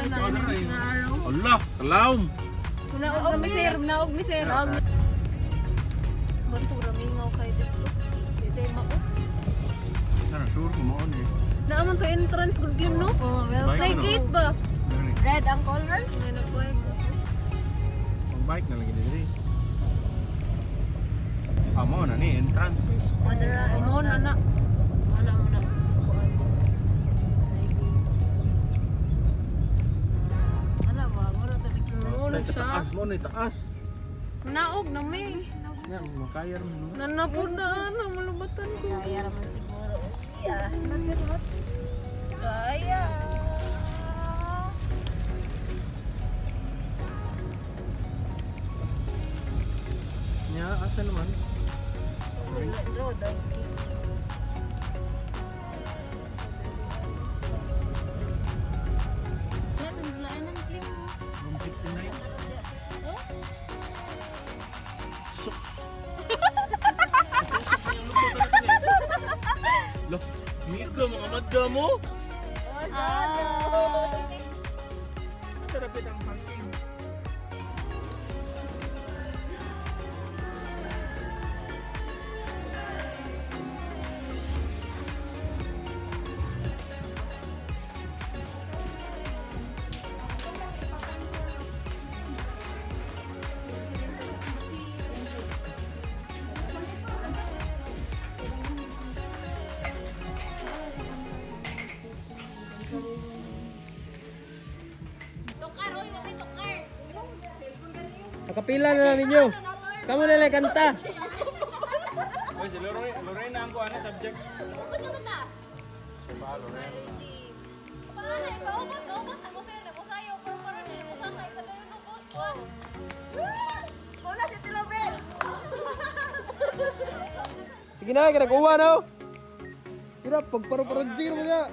na araw. Allah, kalaom. Naog mi sir. Bantura mingaw kay dito. Dito mako. Sana sure ko mo ni. Naaman to entrance gud yun no? May gate ba? Red ang color? May nag-bike. Ang bike na lagi diri. Amo na ni entrance. Amo na na. Ana mo na. Ana ba? Mura ta dito. Taas mo ni taas. Naog na may. Yan, makaya rin. Nanapundaan na malubatan ko. Kaya naman siguro. Yeah, nasirot. Kaya. Nya, asa naman? Road ang Room 69. Loh, miga mga madda mo? Sarapit ang parking. Nakapila na ninyo. Kamu na lang kanta. Oy, si Lorena ang kuha na subject. Gusto mo ta? Diba, Lorena? Paano? Paubos ako sir. Ako sa'yo. Pero din. Usasay sa tayo ng boss. Wala si Tilobel! Sige na, kinakuha na. Kira, pagparo-paronjir mo na.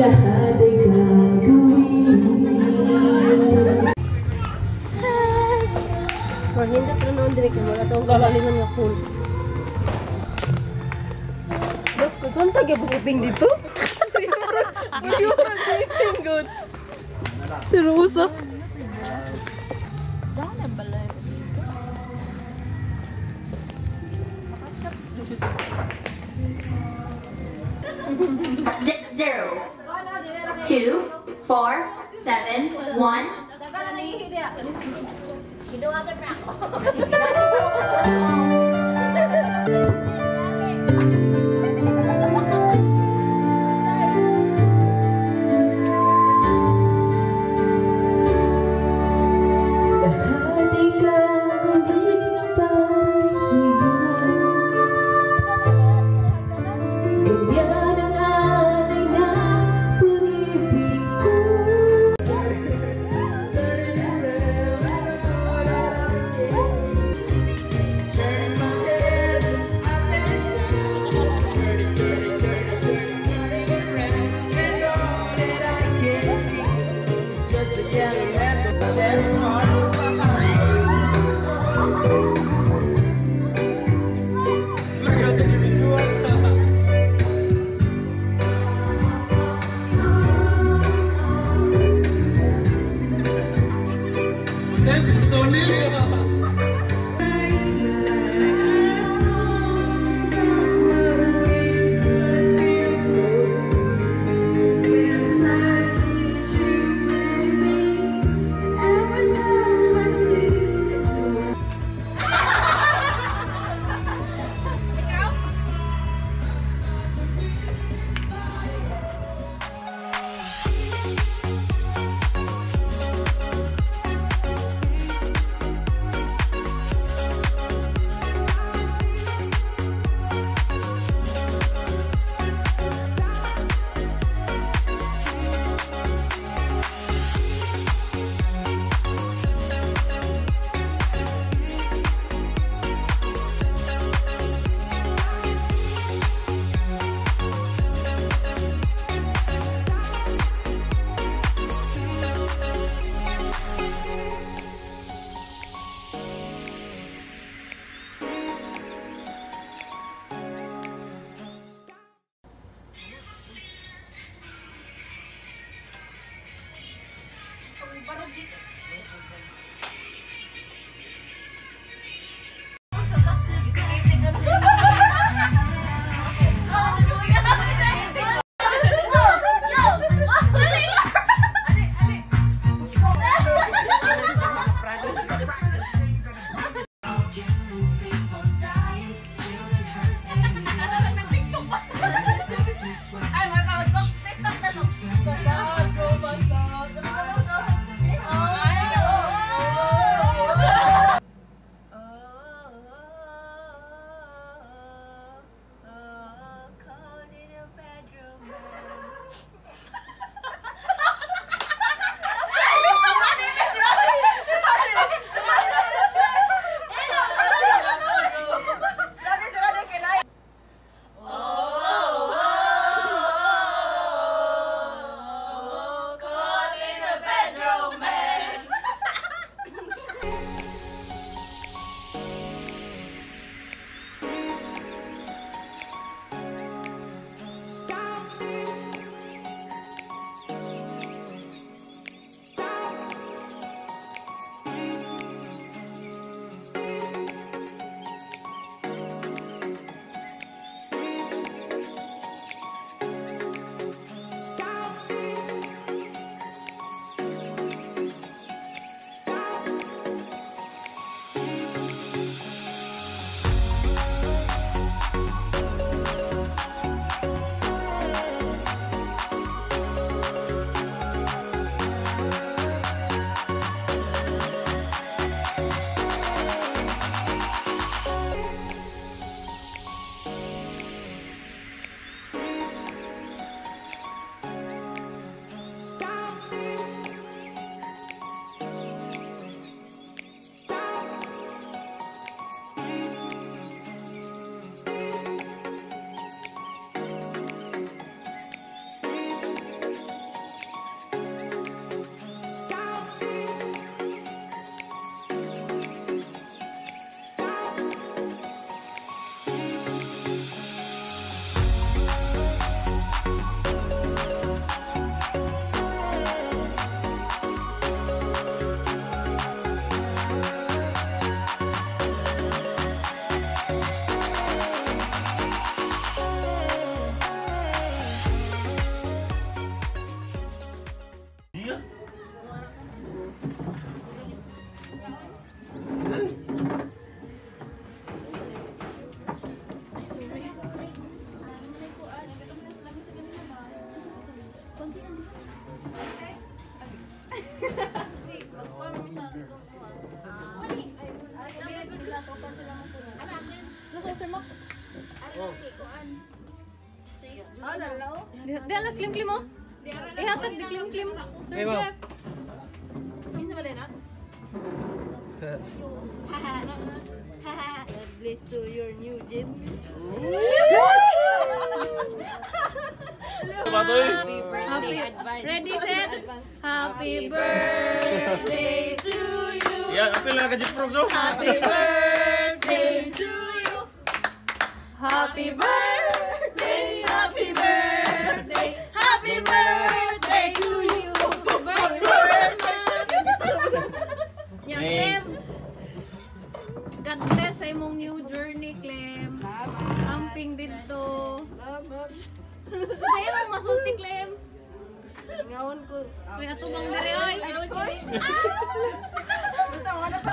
Lahat ay gagawin. Hindi ka noon direct mo. Ito ang galalingan nga full. Dok, kukunta kayo sa iping dito? Hindi mo rin sa iping good. Seryoso? Dahil balay. 2, 4, 7, 1. Ginuwagan na ako. Dance sa Tony. Di alas klim-klim mo. Ihatag di klim-klim. Okay, ma'am. Minsan ba din, ha? God bless to your new gym. Happy birthday advance. Ready, set? Happy birthday to you. Yan, apil na ka-Jeep Pro, so. Happy birthday to you. Happy birthday, happy birthday, happy birthday to you. Happy birthday. Yang Clem. God bless sa imong new journey, Clem. Camping dito. Sa imong masulti, Clem. Ngawon ko. Kuya tubang diri oy. Ay, ko. Basta wala pa.